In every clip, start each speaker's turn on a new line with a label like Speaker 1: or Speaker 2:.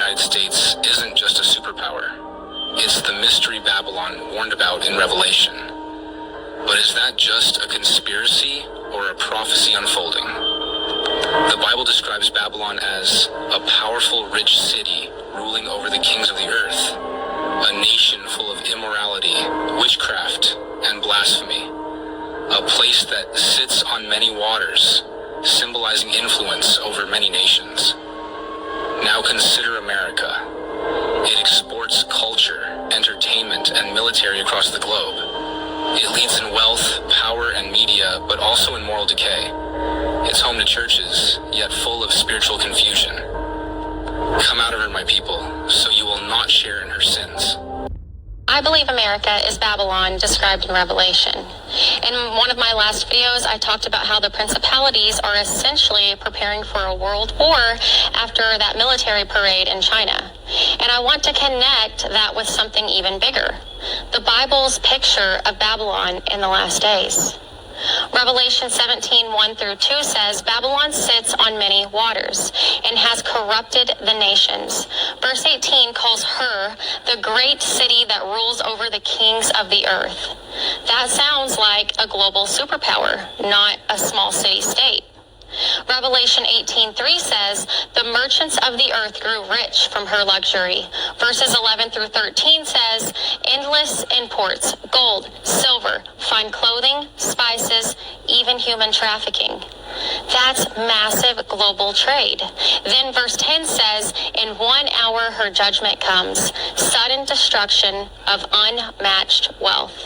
Speaker 1: United States isn't just a superpower. It's the mystery Babylon warned about in Revelation. But is that just a conspiracy or a prophecy unfolding? The Bible describes Babylon as a powerful, rich city ruling over the kings of the earth, a nation full of immorality, witchcraft, and blasphemy, a place that sits on many waters, symbolizing influence over many nations. Now consider America. It exports culture, entertainment, and military across the globe. It leads in wealth, power, and media, but also in moral decay. It's home to churches, yet full of spiritual confusion. Come out of her, my people, so you will not share in her sins.
Speaker 2: I believe America is Babylon described in Revelation. In one of my last videos, I talked about how the principalities are essentially preparing for a world war after that military parade in China. And I want to connect that with something even bigger, the Bible's picture of Babylon in the last days. Revelation 17:1-2 says, Babylon sits on many waters and has corrupted the nations. Verse 18 calls her the great city that rules over the kings of the earth. That sounds like a global superpower, not a small city-state. Revelation 18:3 says, the merchants of the earth grew rich from her luxury. Verses 11-13 says, endless imports, gold, silver, fine clothing, spices, even human trafficking. That's massive global trade. Then verse 10 says, in 1 hour her judgment comes, sudden destruction of unmatched wealth.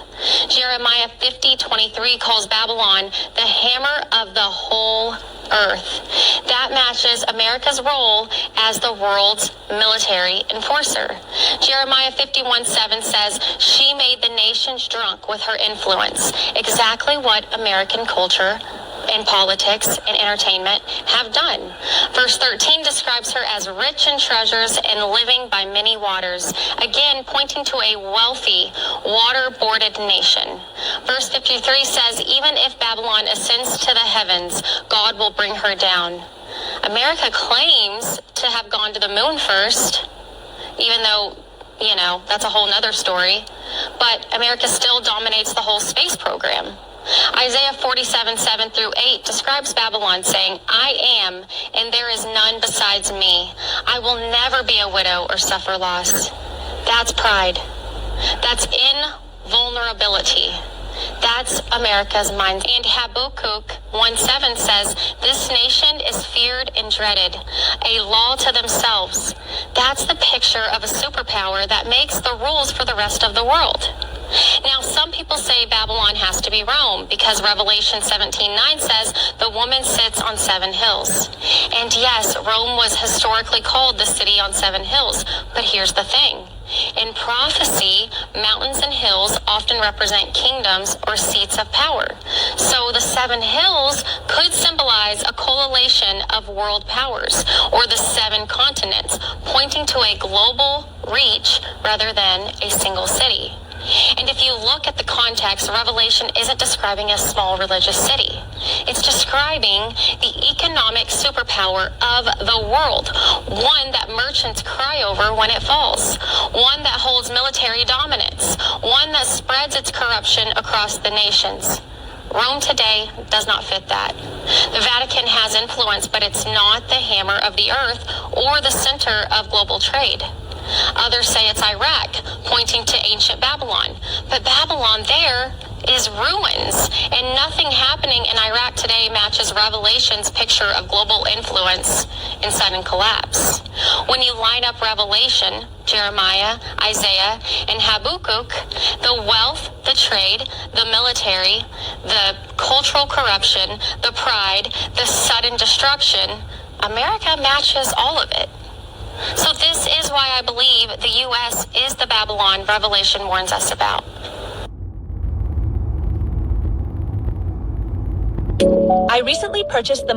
Speaker 2: Jeremiah 50:23 calls Babylon the hammer of the whole earth. That matches America's role as the world's military enforcer. Jeremiah 51:7 says, she made the nations drunk with her influence. Exactly what American culture and politics and entertainment have done. Verse 13 describes her as rich in treasures and living by many waters, again pointing to a wealthy, water-boarded nation. Verse 53 says, even if Babylon ascends to the heavens, God will bring her down. America claims to have gone to the moon first, even though, that's a whole nother story. But America still dominates the whole space program. Isaiah 47:7-8 describes Babylon saying, I am, and there is none besides me. I will never be a widow or suffer loss. That's pride. That's invulnerability. That's America's mind. And Habakkuk 1:7 says, this nation is feared and dreaded, a law to themselves. That's the picture of a superpower that makes the rules for the rest of the world. Now, some people say Babylon has to be Rome because Revelation 17:9 says the woman sits on 7 hills. And yes, Rome was historically called the city on 7 hills. But here's the thing. In prophecy, mountains and hills often represent kingdoms or seats of power. So the 7 hills could symbolize a coalition of world powers or the 7 continents, pointing to a global reach rather than a single city. And if you look at the context, Revelation isn't describing a small religious city. It's describing the economic superpower of the world, one that merchants cry over when it falls, one that holds military dominance, one that spreads its corruption across the nations. Rome today does not fit that. The Vatican has influence, but it's not the hammer of the earth or the center of global trade. Others say it's Iraq, pointing to ancient Babylon. But Babylon there is ruins, and nothing happening in Iraq today matches Revelation's picture of global influence and sudden collapse. When you line up Revelation, Jeremiah, Isaiah, and Habakkuk, the wealth, the trade, the military, the cultural corruption, the pride, the sudden destruction, America matches all of it. So this is why I believe the U.S. is the Babylon Revelation warns us about.
Speaker 3: I recently purchased the